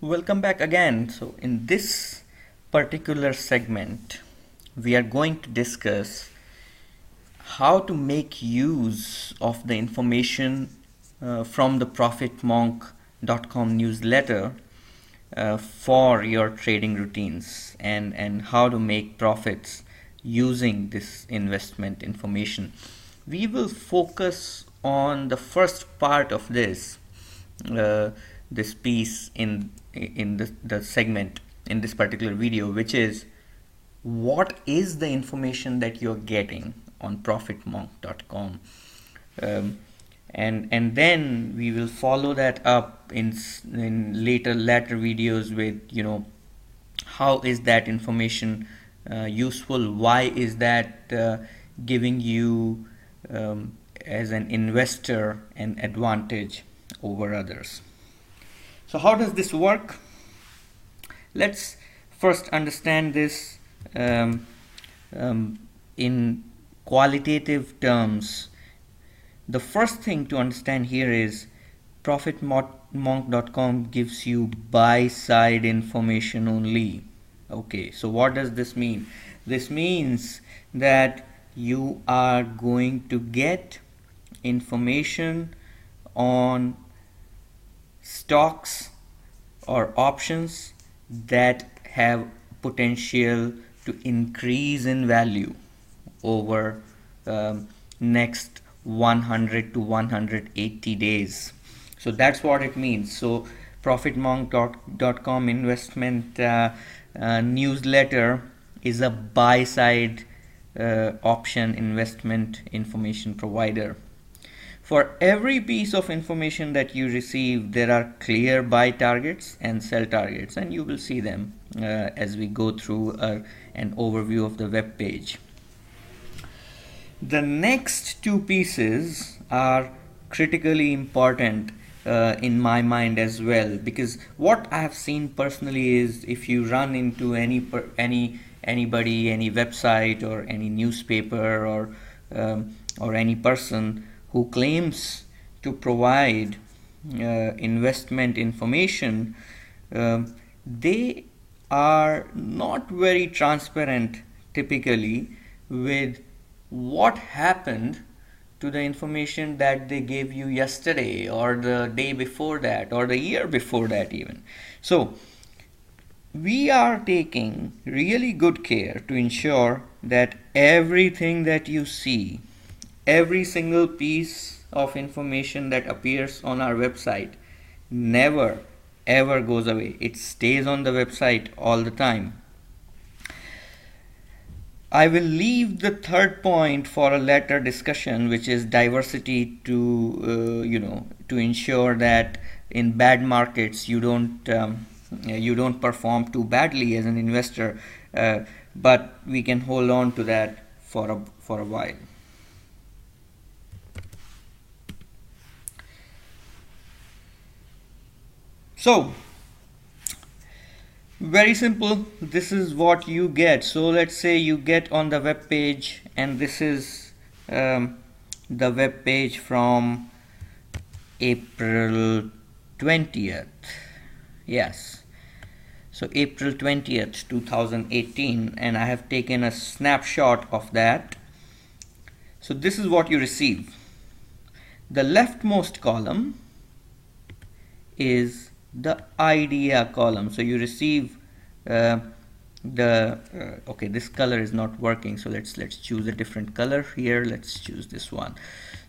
Welcome back again. So in this particular segment, we are going to discuss how to make use of the information from the profitmonk.com newsletter for your trading routines and how to make profits using this investment information. We will focus on the first part of this piece in the segment in this particular video, which is what is the information that you're getting on profitmonk.com, and then we will follow that up in later videos with how is that information useful, why is that giving you as an investor an advantage over others. So how does this work? Let's first understand this in qualitative terms. The first thing to understand here is profitmonk.com gives you buy-side information only. Okay, so what does this mean? This means that you are going to get information on stocks or options that have potential to increase in value over next 100 to 180 days. So that's what it means. So profitmonk.com investment newsletter is a buy side option investment information provider. For every piece of information that you receive, there are clear buy targets and sell targets, and you will see them as we go through an overview of the web page. The next two pieces are critically important in my mind as well, because what I have seen personally is if you run into anybody, any website or any newspaper or any person who claims to provide investment information, they are not very transparent typically with what happened to the information that they gave you yesterday or the day before that or the year before that even. So we are taking really good care to ensure that everything that you see, every single piece of information that appears on our website never ever goes away. It stays on the website all the time. I will leave the third point for a later discussion, which is diversity, to ensure that in bad markets you don't perform too badly as an investor, but we can hold on to that for a while. So very simple, this is what you get. So let's say you get on the web page, and this is the web page from April 20th. Yes, so April 20th 2018, and I have taken a snapshot of that. So this is what you receive. The leftmost column is the idea column. So you receive okay, this color is not working, so let's choose a different color here. Let's choose this one.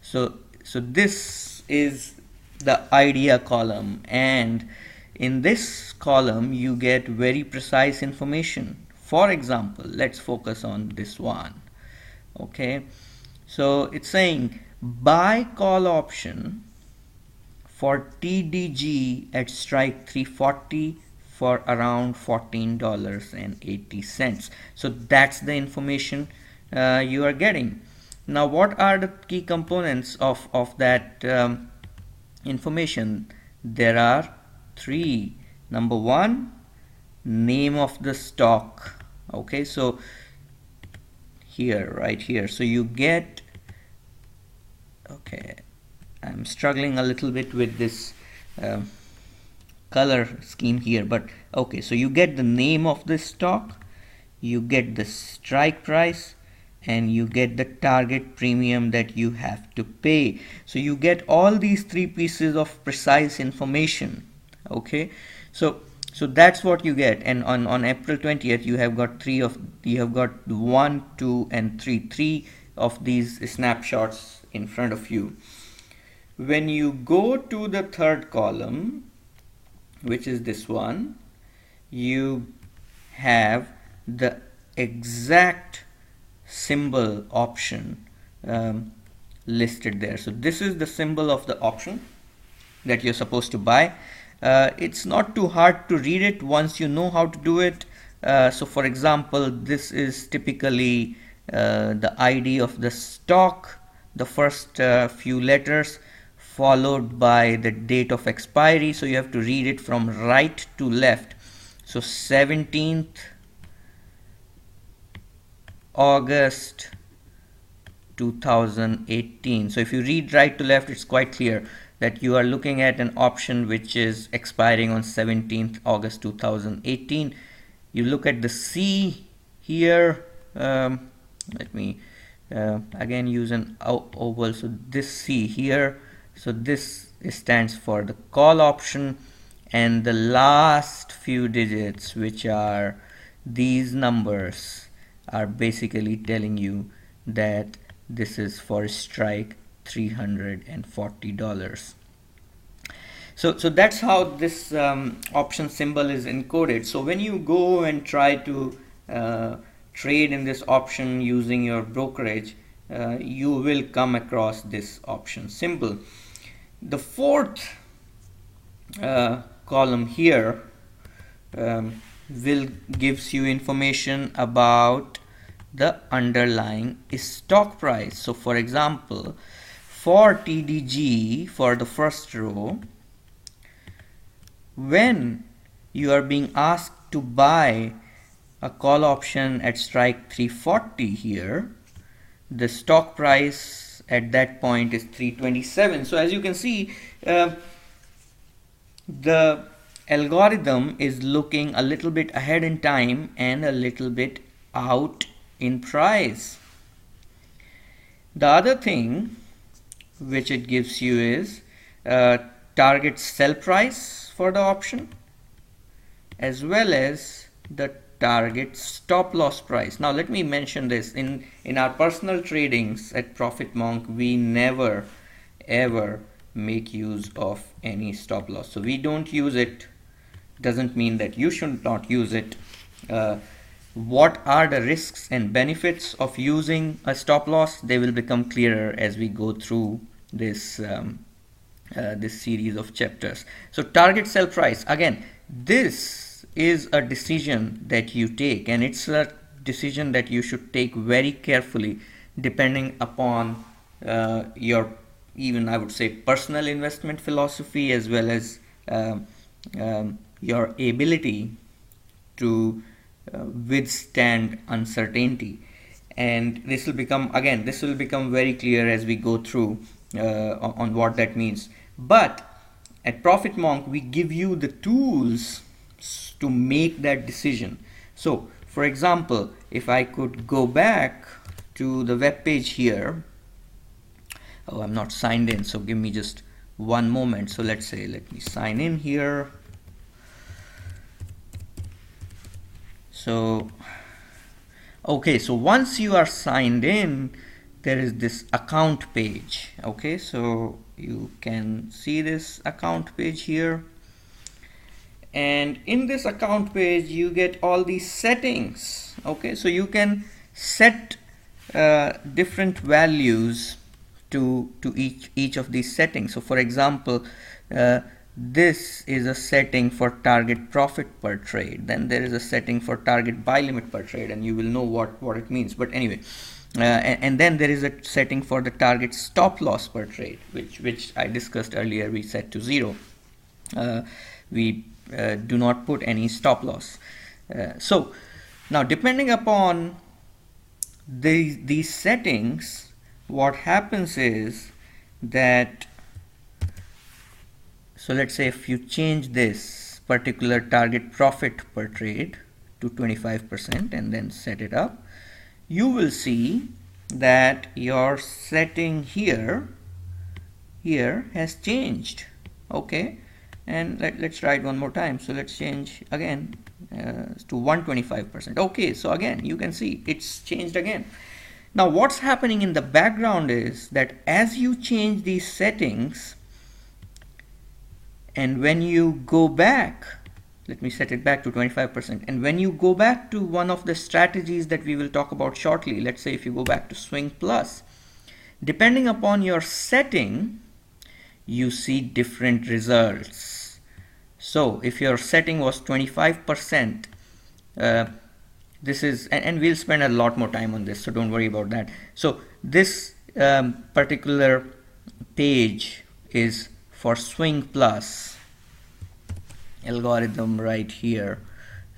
So this is the idea column, and in this column you get very precise information. For example, let's focus on this one. Okay, so it's saying buy call option for TDG at strike 340 for around $14.80. So that's the information you are getting. Now what are the key components of that information? There are three. Number one, name of the stock. Okay, so here, right here, so you get, okay, I'm struggling a little bit with this color scheme here, but okay, so you get the name of the stock, you get the strike price, and you get the target premium that you have to pay. So you get all these three pieces of precise information. Okay, so that's what you get. And on April 20th you have got one, two, and three of these snapshots in front of you. When you go to the third column, which is this one, you have the exact symbol option listed there. So this is the symbol of the option that you're supposed to buy. It's not too hard to read it once you know how to do it. So for example, this is typically the ID of the stock, the first few letters followed by the date of expiry. So you have to read it from right to left. So 17th August 2018. So if you read right to left, it's quite clear that you are looking at an option which is expiring on 17th August 2018. You look at the C here. Let me again use an oval. So this C here, so this stands for the call option, and the last few digits, which are these numbers, are basically telling you that this is for strike $340. So that's how this option symbol is encoded. So when you go and try to trade in this option using your brokerage, you will come across this option symbol. The fourth column here gives you information about the underlying stock price. So for example, for TDG, for the first row, when you are being asked to buy a call option at strike 340 here, the stock price at that point is 327. So as you can see, the algorithm is looking a little bit ahead in time and a little bit out in price. The other thing which it gives you is target sell price for the option, as well as the target stop loss price. Now let me mention this, in our personal tradings at Profit Monk, we never ever make use of any stop loss. So we don't use it. Doesn't mean that you should not use it. What are the risks and benefits of using a stop loss? They will become clearer as we go through this this series of chapters. So target sell price, again, this is a decision that you take, and it's a decision that you should take very carefully depending upon your, even I would say, personal investment philosophy, as well as your ability to withstand uncertainty. And this will become very clear as we go through on what that means. But at Profit Monk, we give you the tools to make that decision. So for example, if I could go back to the web page here. Oh, I'm not signed in, so give me just one moment. So let me sign in here. So okay, so once you are signed in, there is this account page. Okay, so you can see this account page here, and in this account page you get all these settings. Okay, so you can set different values to each of these settings. So for example, this is a setting for target profit per trade, then there is a setting for target buy limit per trade, and you will know what it means. But anyway, and then there is a setting for the target stop loss per trade, which I discussed earlier. We set to 0. We do not put any stop loss. So now, depending upon these settings, what happens is that, so let's say if you change this particular target profit per trade to 25% and then set it up, you will see that your setting here has changed. Okay, and let's try it one more time. So let's change again to 125%. Okay, so again you can see it's changed again. Now what's happening in the background is that as you change these settings, and when you go back, let me set it back to 25%, and when you go back to one of the strategies that we will talk about shortly, let's say if you go back to swing plus, depending upon your setting, you see different results. So if your setting was 25%, this is, and we'll spend a lot more time on this, so don't worry about that. So this particular page is for swing plus algorithm right here.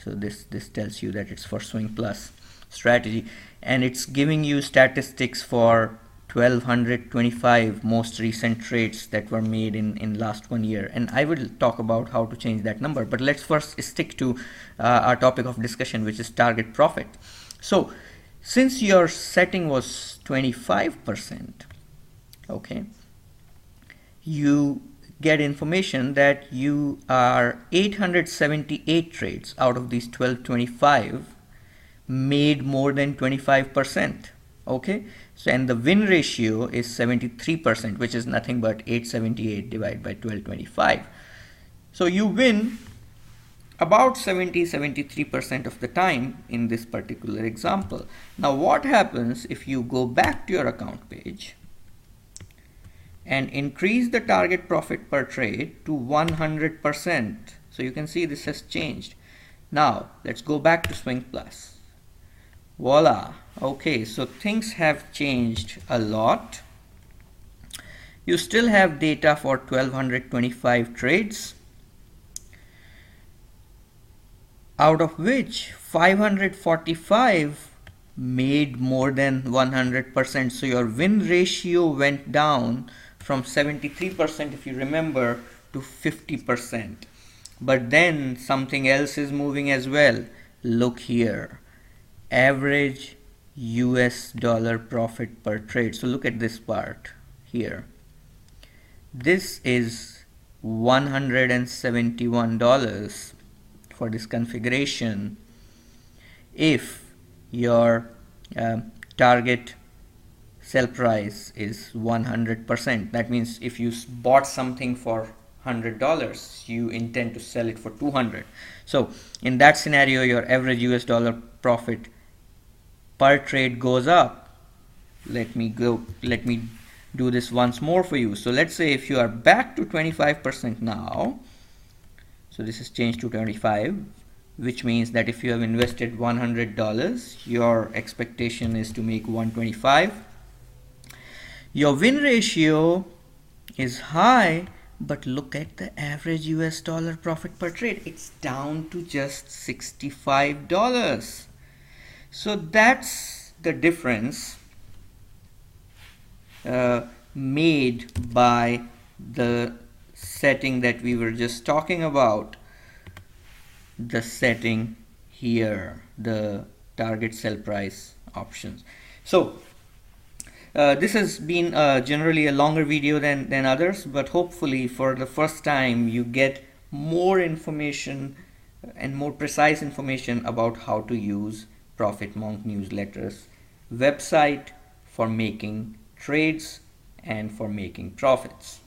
So this tells you that it's for swing plus strategy, and it's giving you statistics for 1225 most recent trades that were made in last 1 year, and I will talk about how to change that number. But let's first stick to our topic of discussion, which is target profit. So since your setting was 25%, okay, you get information that you are 878 trades out of these 1225 made more than 25%. Okay, so and the win ratio is 73%, which is nothing but 878 divided by 1225. So you win about 73% of the time in this particular example. Now what happens if you go back to your account page and increase the target profit per trade to 100%? So you can see this has changed. Now let's go back to swing plus. Voila. Okay, so things have changed a lot. You still have data for 1225 trades, out of which 545 made more than 100%. So your win ratio went down from 73%, if you remember, to 50%. But then something else is moving as well. Look here, average US dollar profit per trade. So look at this part here. This is $171 for this configuration if your target sell price is 100%. That means if you bought something for $100, you intend to sell it for 200. So in that scenario, your average US dollar profit per trade goes up. Let me do this once more for you. So let's say if you are back to 25% now, so this is changed to 25, which means that if you have invested $100, your expectation is to make 125. Your win ratio is high, but look at the average US dollar profit per trade. It's down to just $65. So that's the difference made by the setting that we were just talking about, the setting here, the target sell price options. So this has been generally a longer video than others, but hopefully for the first time you get more information and more precise information about how to use Profit Monk newsletters website for making trades and for making profits.